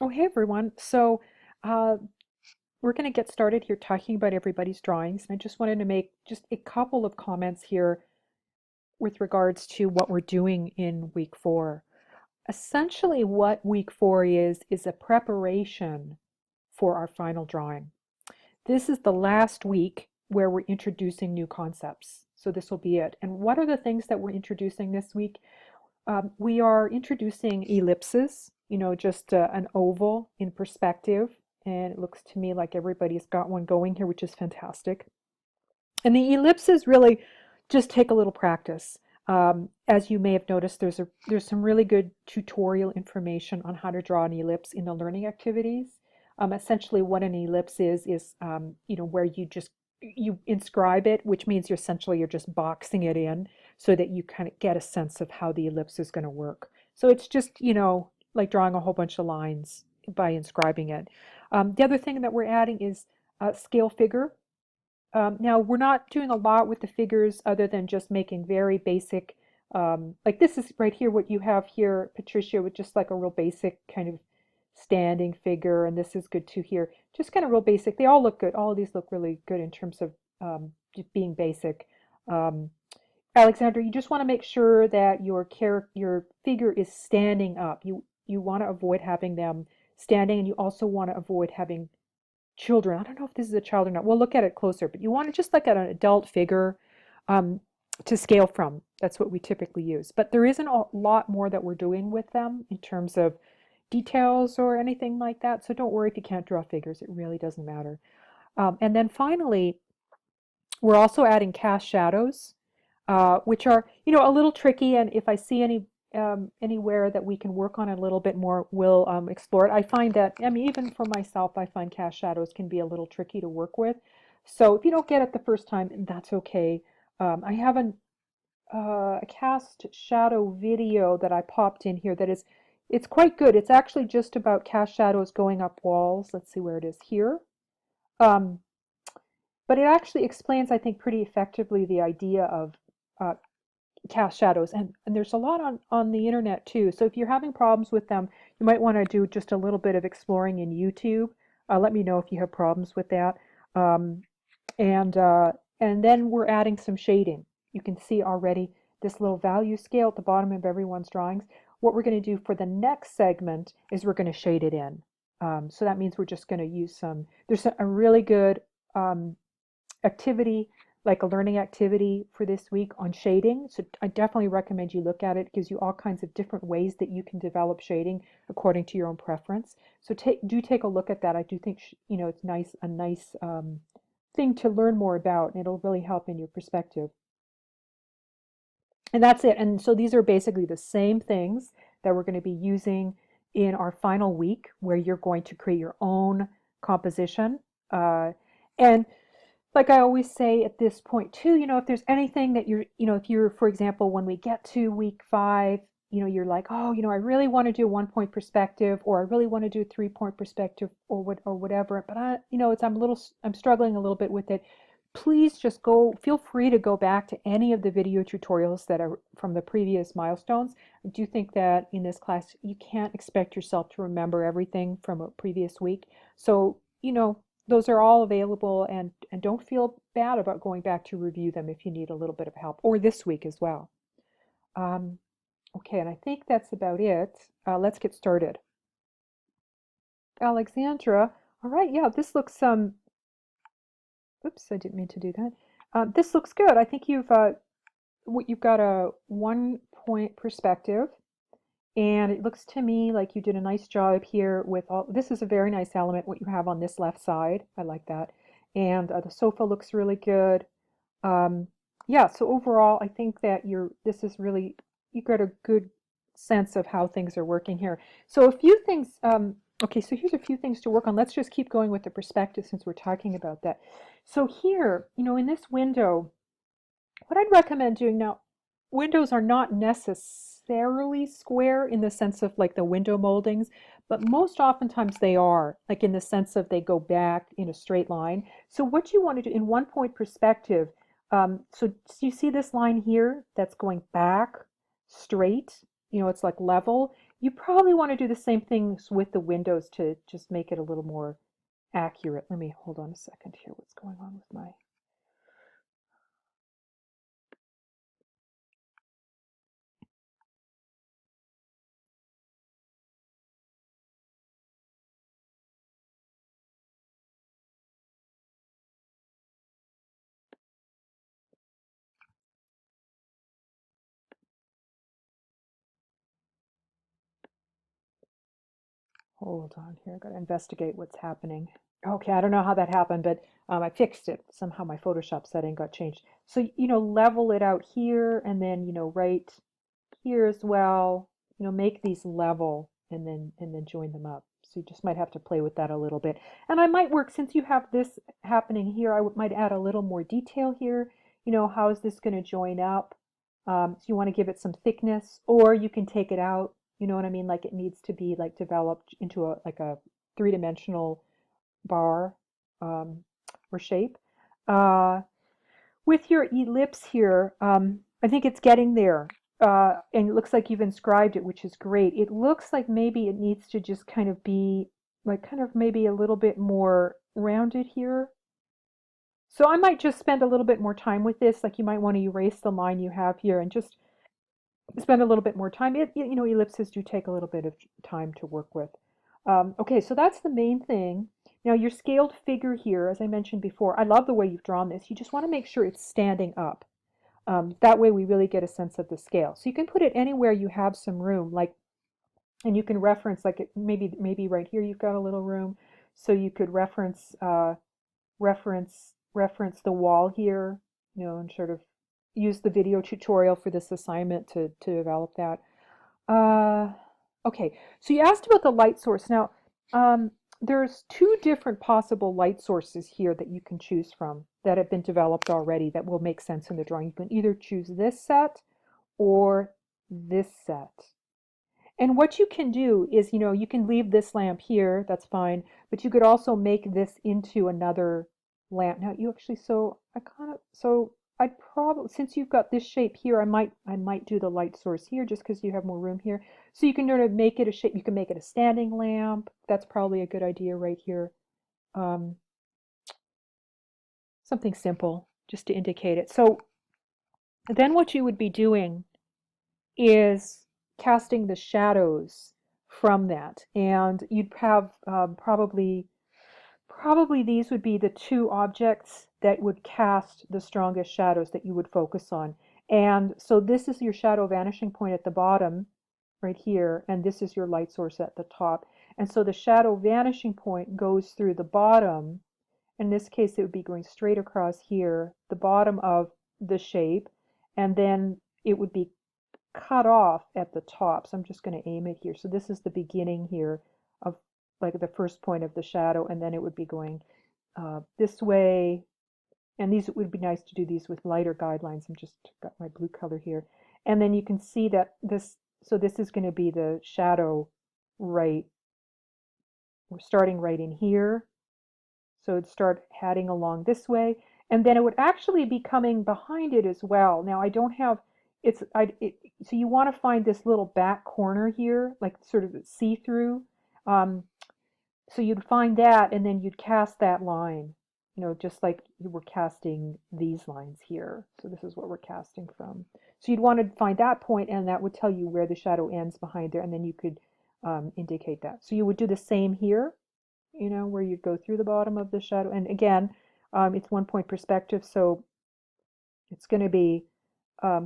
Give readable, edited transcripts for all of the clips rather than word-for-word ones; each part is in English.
Oh, hey everyone. Uh, we're going to get started here talking about everybody's drawings. And I just wanted to make just a couple of comments here with regards to what we're doing in week four. Essentially, what week four is a preparation for our final drawing. This is the last week where we're introducing new concepts. So this will be it. And what are the things that we're introducing this week? We are introducing ellipses, just an oval in perspective. And it looks to me like everybody's got one going here, which is fantastic. And the ellipses really just take a little practice. As you may have noticed, there's some really good tutorial information on how to draw an ellipse in the learning activities. Essentially, what an ellipse is where you inscribe it, which means you're just boxing it in so that you kind of get a sense of how the ellipse is going to work. So it's just like drawing a whole bunch of lines by inscribing it. The other thing that we're adding is scale figure. Now, we're not doing a lot with the figures other than just making very basic, like this is right here, what you have here, Patricia, with just like a real basic kind of standing figure, and this is good too here. Just kind of real basic. They all look good. All of these look really good in terms of just being basic. Um, Alexandra, you just want to make sure that your figure is standing up. You want to avoid having them standing, and you also want to avoid having children. I don't know if this is a child or not. We'll look at it closer, but you want to just look at an adult figure um, to scale from. That's what we typically use. But there isn't a lot more that we're doing with them in terms of details or anything like that. So don't worry if you can't draw figures. It really doesn't matter. And then finally, we're also adding cast shadows, which are, a little tricky. And if I see anywhere that we can work on it a little bit more, we'll explore it. I find that, I mean, even for myself, I find cast shadows can be a little tricky to work with. So if you don't get it the first time, that's okay. I have a cast shadow video that I popped in here it's quite good. It's actually just about cast shadows going up walls. Let's see where it is here. Um, but it actually explains, I think, pretty effectively the idea of uh, cast shadows, and there's a lot on the internet too. So if you're having problems with them, you might want to do just a little bit of exploring in YouTube. Let me know if you have problems with that. Um, and uh, and then we're adding some shading. You can see already this little value scale at the bottom of everyone's drawings. What we're going to do for the next segment is we're going to shade it in. So that means we're just going to use there's a really good um, activity, like a learning activity for this week on shading. So I definitely recommend you look at it. It gives you all kinds of different ways that you can develop shading according to your own preference. So take a look at that. I do think it's a nice thing to learn more about, and it'll really help in your perspective. And that's it. And so these are basically the same things that we're going to be using in our final week, where you're going to create your own composition. And like I always say at this point too, if there's anything that if you're, for example, when we get to week five, you're like, oh, I really want to do a 1 point perspective, or I really want to do a 3 point perspective, or whatever. But I'm struggling a little bit with it. Please just feel free to go back to any of the video tutorials that are from the previous milestones. I do think that in this class, you can't expect yourself to remember everything from a previous week. So, those are all available, and don't feel bad about going back to review them if you need a little bit of help, or this week as well. Um, okay, and I think that's about it. Let's get started. Alexandra, all right, yeah, this looks, oops, I didn't mean to do that. This looks good. I think you've got a 1 point perspective, and it looks to me like you did a nice job here with this is a very nice element, what you have on this left side. I like that. And the sofa looks really good. Um, yeah, so overall, I think that this is really, you got a good sense of how things are working here. So a few things, okay, so here's a few things to work on. Let's just keep going with the perspective since we're talking about that. So here, in this window, what I'd recommend doing now, windows are not necessarily square in the sense of like the window moldings, but most oftentimes they are, like in the sense of they go back in a straight line. So what you want to do in 1 point perspective, so you see this line here that's going back straight, it's like level. You probably want to do the same things with the windows to just make it a little more accurate. Let me hold on a second here. What's going on with my... Hold on here. I got to investigate what's happening. Okay, I don't know how that happened, but I fixed it. Somehow my Photoshop setting got changed. So, level it out here and then, right here as well. Make these level and then join them up. So you just might have to play with that a little bit. And I might work, since you have this happening here, might add a little more detail here. How is this going to join up? So you want to give it some thickness, or you can take it out. You know what I mean? Like it needs to be like developed into a three-dimensional bar um, or shape. Uh, with your ellipse here, I think it's getting there. And it looks like you've inscribed it, which is great. It looks like maybe it needs to just kind of be like kind of maybe a little bit more rounded here. So I might just spend a little bit more time with this. Like you might want to erase the line you have here and just spend a little bit more time. Ellipses do take a little bit of time to work with. Okay, so that's the main thing. Now your scaled figure here, as I mentioned before, I love the way you've drawn this. You just want to make sure it's standing up. That way we really get a sense of the scale. So you can put it anywhere you have some room, and you can reference, maybe right here you've got a little room, so you could reference the wall here, and sort of use the video tutorial for this assignment to develop that. Okay, so you asked about the light source. Now, there's two different possible light sources here that you can choose from that have been developed already that will make sense in the drawing. You can either choose this set or this set. And what you can do is, you can leave this lamp here, that's fine, but you could also make this into another lamp. Now you actually, I'd probably, since you've got this shape here, I might do the light source here just because you have more room here. So you can sort of make it a shape, you can make it a standing lamp. That's probably a good idea right here. Um, Something simple just to indicate it. So then what you would be doing is casting the shadows from that. And you'd have probably these would be the two objects that would cast the strongest shadows that you would focus on. And so this is your shadow vanishing point at the bottom right here, and this is your light source at the top. And so the shadow vanishing point goes through the bottom. In this case, it would be going straight across here, the bottom of the shape, and then it would be cut off at the top. So I'm just going to aim it here. So this is the beginning here of like the first point of the shadow, and then it would be going this way. And these, it would be nice to do these with lighter guidelines. I'm just got my blue color here. And then you can see that so this is going to be the shadow right. We're starting right in here. So it'd start heading along this way. And then it would actually be coming behind it as well. Now I don't have, so you want to find this little back corner here, like sort of see-through. So you'd find that and then you'd cast that line, just like you were casting these lines here. So this is what we're casting from. So you'd want to find that point, and that would tell you where the shadow ends behind there, and then you could indicate that. So you would do the same here, where you'd go through the bottom of the shadow. And again, it's 1 point perspective, so it's going to be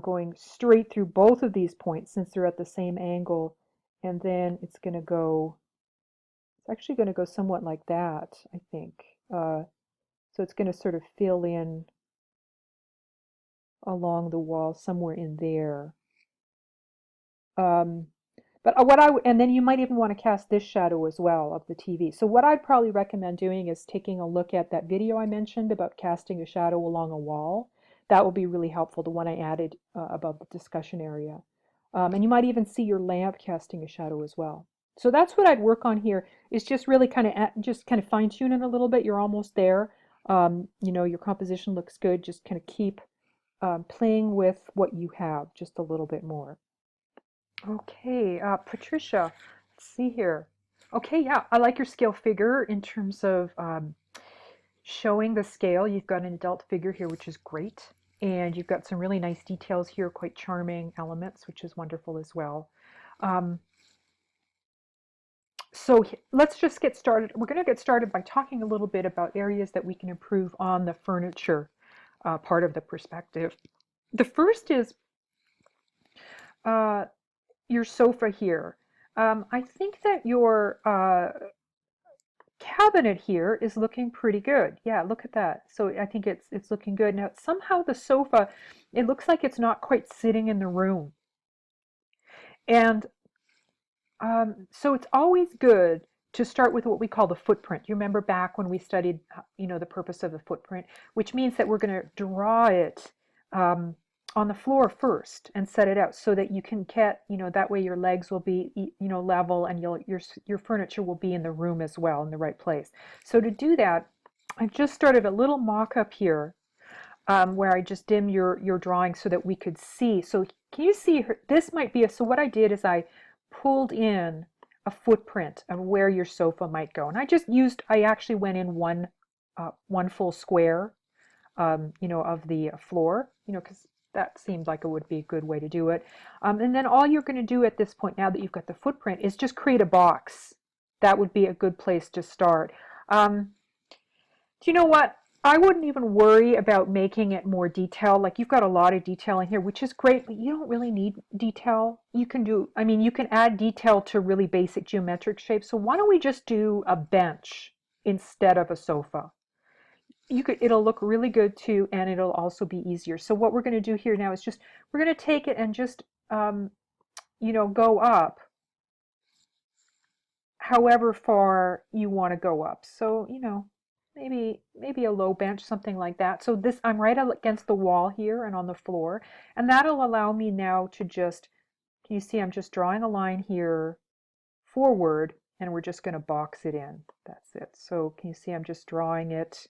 going straight through both of these points since they're at the same angle. And then it's actually going to go somewhat like that, I think. So it's going to sort of fill in along the wall somewhere in there. But and then you might even want to cast this shadow as well of the TV. So what I'd probably recommend doing is taking a look at that video I mentioned about casting a shadow along a wall. That will be really helpful, the one I added above the discussion area. And you might even see your lamp casting a shadow as well. So that's what I'd work on here, is just really kind of fine tune it a little bit. You're almost there. Your composition looks good. Just kind of keep playing with what you have just a little bit more. Okay, Patricia, let's see here. Okay, yeah, I like your scale figure in terms of showing the scale. You've got an adult figure here, which is great. And you've got some really nice details here, quite charming elements, which is wonderful as well. Um, so let's just get started. We're going to get started by talking a little bit about areas that we can improve on the furniture part of the perspective. The first is uh, your sofa here. I think that your cabinet here is looking pretty good. Yeah, look at that. So I think it's looking good. Now somehow the sofa, it looks like it's not quite sitting in the room. And so it's always good to start with what we call the footprint. You remember back when we studied, the purpose of the footprint, which means that we're going to draw it um, on the floor first and set it out so that you can get, that way your legs will be, level, and your furniture will be in the room as well, in the right place. So to do that, I've just started a little mock-up here where I just dim your drawing so that we could see. So can you see her? This might be so what I did is I pulled in a footprint of where your sofa might go. And I actually went in one full square, of the floor, because that seemed like it would be a good way to do it. And then all you're going to do at this point, now that you've got the footprint, is just create a box. That would be a good place to start. Um, do you know what? I wouldn't even worry about making it more detailed. Like you've got a lot of detail in here, which is great, but you don't really need detail. You can add detail to really basic geometric shapes. So why don't we just do a bench instead of a sofa? It'll look really good too, and it'll also be easier. So what we're going to do here now is we're going to take it and just, go up however far you want to go up. So, maybe a low bench, something like that. So this, I'm right against the wall here and on the floor, and that'll allow me now to just, you see, I'm just drawing a line here forward, and we're just going to box it in. That's it. So can you see I'm just drawing it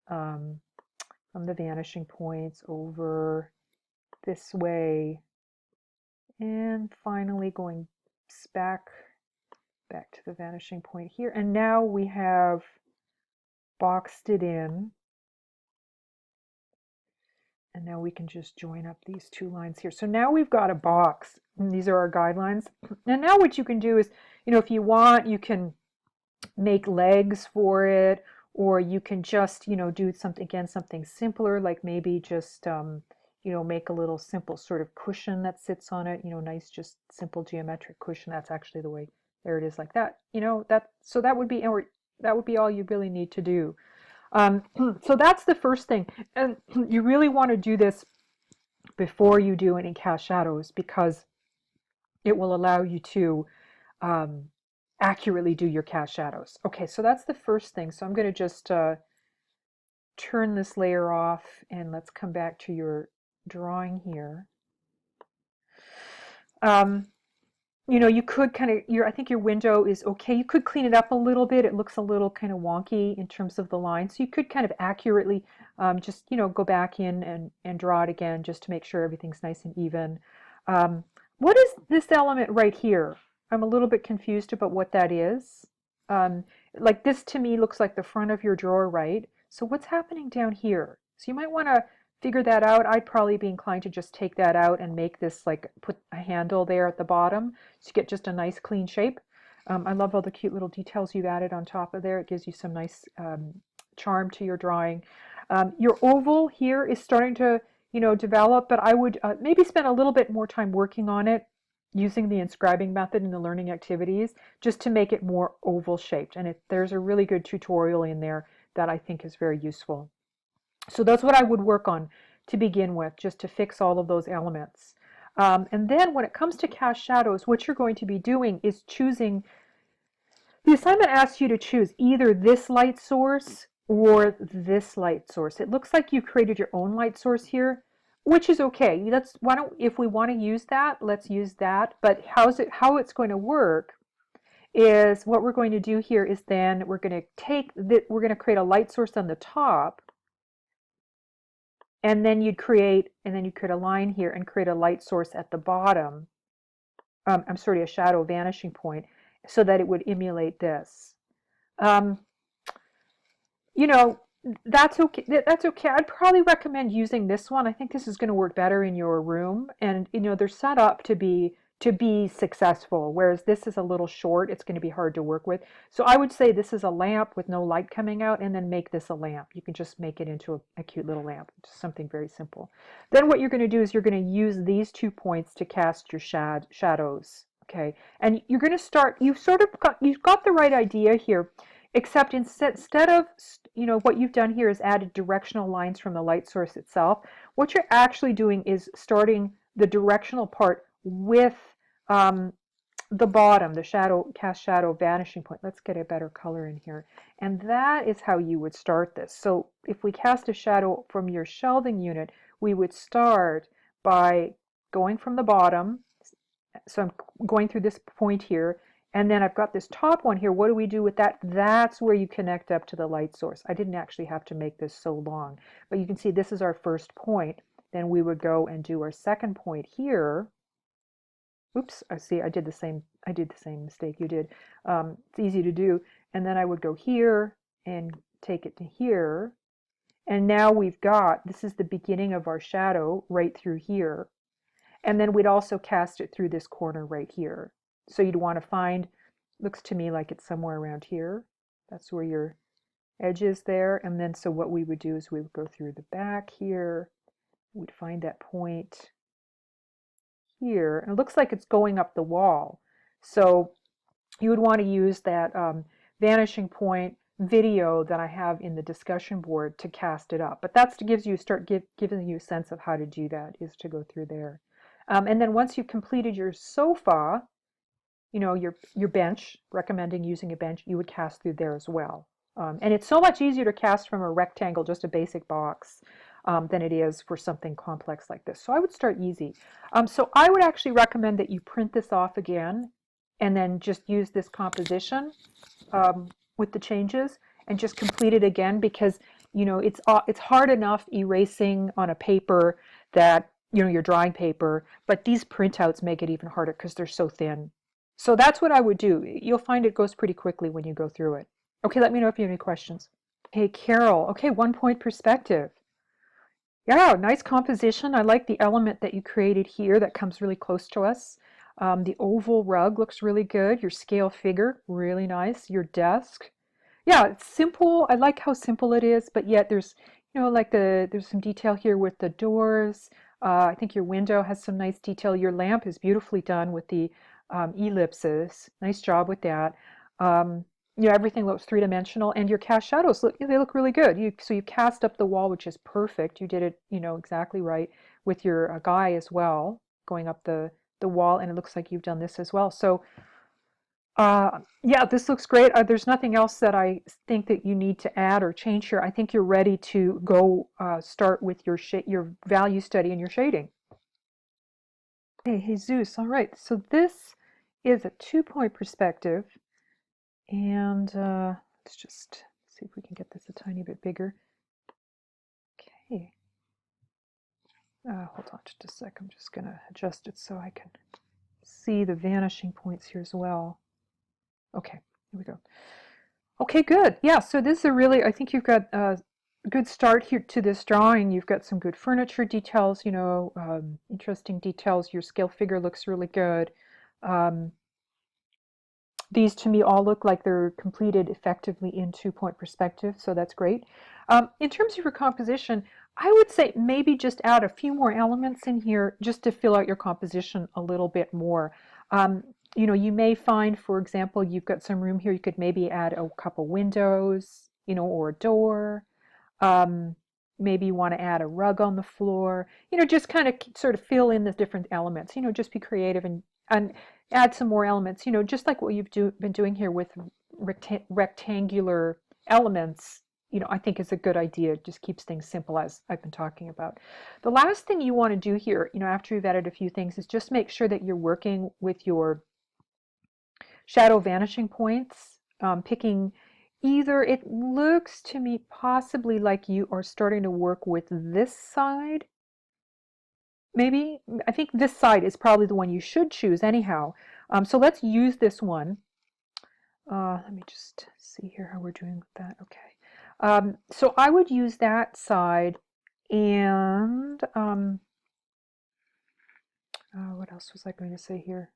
um, from the vanishing points over this way, and finally going back to the vanishing point here. And now we have boxed it in. And now we can just join up these two lines here. So now we've got a box. And these are our guidelines. And now what you can do is, if you want, you can make legs for it, or you can just, do something simpler, like maybe just, make a little simple sort of cushion that sits on it, nice, just simple geometric cushion. That's actually the way, there it is, like that, so that would be all you really need to do. So that's the first thing. And you really want to do this before you do any cast shadows, because it will allow you to um, accurately do your cast shadows. Okay, so that's the first thing. So I'm going to just turn this layer off, and let's come back to your drawing here. Um, you could kind of, I think your window is okay. You could clean it up a little bit. It looks a little kind of wonky in terms of the line. So you could kind of accurately just, go back in and draw it again, just to make sure everything's nice and even. Um, what is this element right here? I'm a little bit confused about what that is. Um, like this to me looks like the front of your drawer, right? So what's happening down here? So you might want to figure that out. I'd probably be inclined to just take that out and make this, like, put a handle there at the bottom, so you get just a nice clean shape. I love all the cute little details you've added on top of there. It gives you some nice charm to your drawing. Your oval here is starting to, develop, but I would maybe spend a little bit more time working on it using the inscribing method in the learning activities, just to make it more oval shaped. And there's a really good tutorial in there that I think is very useful. So that's what I would work on to begin with, just to fix all of those elements. And then when it comes to cast shadows, what you're going to be doing is choosing, the assignment asks you to choose either this light source or this light source. It looks like you created your own light source here, which is okay. If we want to use that, let's use that. But how it's going to work is, what we're going to do here is then we're going to create a light source on the top, and then you'd create a line here and create a light source at the bottom I'm sorry, a shadow vanishing point, so that it would emulate this. Um, you know, that's okay. That's okay. I'd probably recommend using this one. I think this is going to work better in your room, and they're set up to be successful. Whereas this is a little short, it's going to be hard to work with. So I would say this is a lamp with no light coming out, and then make this a lamp. You can just make it into a cute little lamp, just something very simple. Then what you're going to do is you're going to use these 2 points to cast your shadows. Okay, and you're going to start. You've got the right idea here. Except instead of, what you've done here is added directional lines from the light source itself. What you're actually doing is starting the directional part with um, the bottom, the cast shadow vanishing point. Let's get a better color in here. And that is how you would start this. So if we cast a shadow from your shelving unit, we would start by going from the bottom. So I'm going through this point here, and then I've got this top one here. What do we do with that? That's where you connect up to the light source. I didn't actually have to make this so long, but you can see this is our first point. Then we would go and do our second point here. Oops, I see I did the same mistake you did. It's easy to do. And then I would go here and take it to here. And now this is the beginning of our shadow right through here. And then we'd also cast it through this corner right here. So you'd want to find, looks to me like it's somewhere around here. That's where your edge is there. And then so what we would do is we would go through the back here. We'd find that point here. And it looks like it's going up the wall. So you would want to use that vanishing point video that I have in the discussion board to cast it up. But that's to giving you a sense of how to do that, is to go through there. And then once you've completed your sofa, your bench, recommending using a bench, you would cast through there as well. And it's so much easier to cast from a rectangle, just a basic box, than it is for something complex like this. So I would start easy. So I would actually recommend that you print this off again and then just use this composition with the changes and just complete it again, because it's hard enough erasing on a paper that your drawing paper, but these printouts make it even harder because they're so thin. So that's what I would do. You'll find it goes pretty quickly when you go through it. Okay, let me know if you have any questions. Hey, Carol. Okay, 1 point perspective. Yeah, nice composition. I like the element that you created here that comes really close to us. The oval rug looks really good. Your scale figure, really nice. Your desk. Yeah, it's simple. I like how simple it is, but yet there's, there's some detail here with the doors. I think your window has some nice detail. Your lamp is beautifully done with the ellipses. Nice job with that. Um, Everything looks three-dimensional, and your cast shadows they look really good. So you cast up the wall, which is perfect. You did it, exactly right with your guy as well, going up the wall, and it looks like you've done this as well. So yeah, this looks great. There's nothing else that I think that you need to add or change here. I think you're ready to go start with your value study and your shading. Hey, Jesus. All right. So this is a 2 point perspective. And let's just see if we can get this a tiny bit bigger. Okay. Hold on just a sec. I'm just going to adjust it so I can see the vanishing points here as well. Okay, here we go. Okay, good. Yeah, so this is I think you've got a good start here to this drawing. You've got some good furniture details, interesting details. Your scale figure looks really good. These to me all look like they're completed effectively in 2 point perspective, so that's great. In terms of your composition, I would say maybe just add a few more elements in here just to fill out your composition a little bit more. You may find, for example, you've got some room here, you could maybe add a couple windows, or a door. Maybe you want to add a rug on the floor, just kind of sort of fill in the different elements, just be creative and add some more elements, just like what you've been doing here with rectangular elements, I think is a good idea. It just keeps things simple, as I've been talking about. The last thing you want to do here, after you've added a few things, is just make sure that you're working with your shadow vanishing points, picking either, it looks to me possibly like you are starting to work with this side. maybe. I think this side is probably the one you should choose anyhow. So let's use this one. Let me just see here how we're doing with that. Okay. So I would use that side, and what else was I going to say here?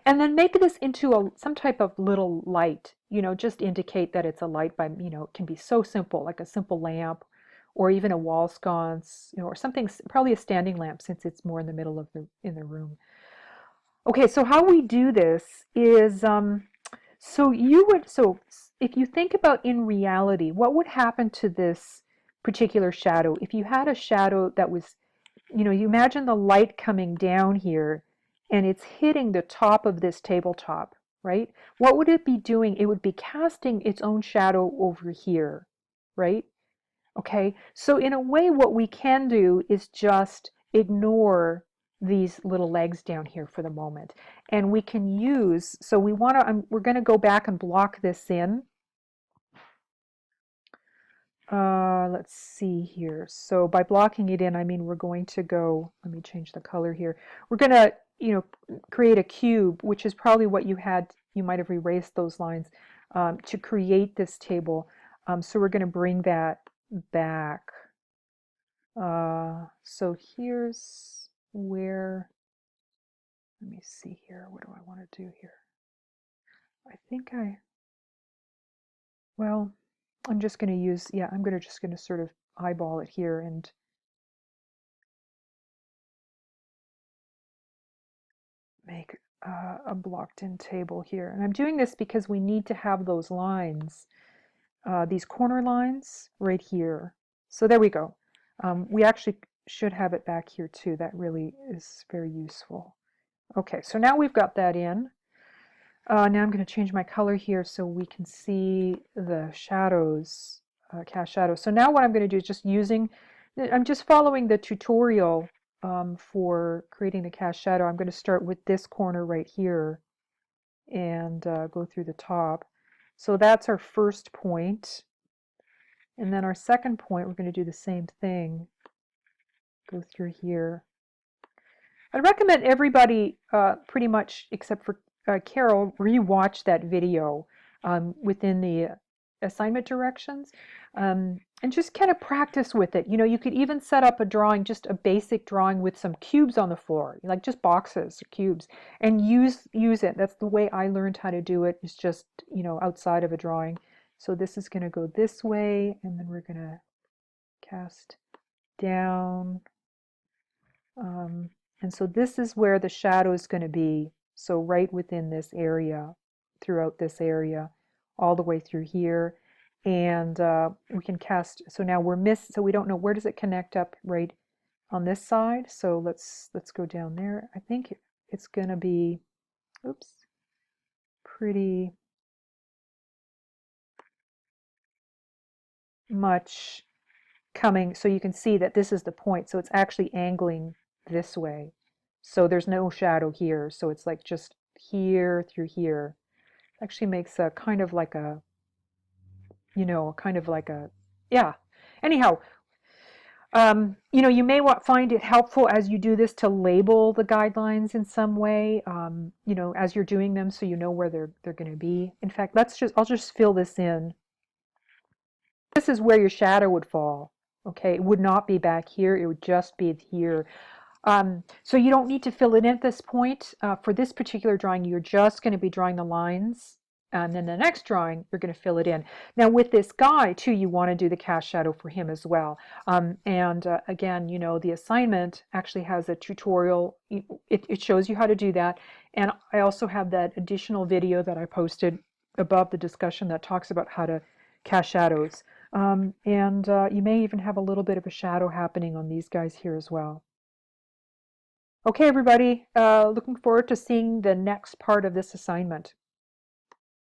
And then make this into some type of little light, just indicate that it's a light by, it can be so simple, like a simple lamp or even a wall sconce, or something, probably a standing lamp since it's more in the middle of in the room. Okay, so how we do this is, so if you think about in reality, what would happen to this particular shadow? If you had a shadow that was, you imagine the light coming down here and it's hitting the top of this tabletop, right? What would it be doing? It would be casting its own shadow over here, right? Okay, so in a way, what we can do is just ignore these little legs down here for the moment. And we can use, so we're going to go back and block this in. Let's see here. So by blocking it in, I mean we're going to go, let me change the color here. We're going to, create a cube, which is probably what you might have erased those lines to create this table. So we're going to bring that back. So here's where, let me see here, what do I want to do here? I think well, I'm just going to use, yeah, I'm just going to sort of eyeball it here and make a blocked in table here. And I'm doing this because we need to have those lines, these corner lines right here. So there we go. We actually should have it back here too. That really is very useful. Okay, so now we've got that in. Now I'm going to change my color here so we can see the shadows, cast shadows. So now what I'm going to do is I'm just following the tutorial for creating the cast shadow. I'm going to start with this corner right here and go through the top. So that's our first point. And then our second point, we're going to do the same thing. Go through here. I'd recommend everybody, pretty much except for Carol, rewatch that video within the assignment directions and just kind of practice with it. You could even set up a drawing, just a basic drawing with some cubes on the floor, like just boxes or cubes, and use it. That's the way I learned how to do it, is just, outside of a drawing. So this is going to go this way, and then we're going to cast down. And so this is where the shadow is going to be. So right within this area, throughout this area, all the way through here. And we can cast, so now so we don't know, where does it connect up right on this side? So let's go down there. I think it's going to be, oops, pretty much coming, so you can see that this is the point. So it's actually angling this way. So there's no shadow here. So it's like just here through here. Actually makes a kind of like a, yeah. Anyhow, you may find it helpful as you do this to label the guidelines in some way, as you're doing them, so you know where they're going to be. In fact, I'll just fill this in. This is where your shadow would fall. Okay, it would not be back here. It would just be here. So you don't need to fill it in at this point. For this particular drawing, you're just going to be drawing the lines. And then the next drawing, you're going to fill it in. Now with this guy, too, you want to do the cast shadow for him as well. Again, the assignment actually has a tutorial. It shows you how to do that. And I also have that additional video that I posted above the discussion that talks about how to cast shadows. You may even have a little bit of a shadow happening on these guys here as well. Okay, everybody, looking forward to seeing the next part of this assignment.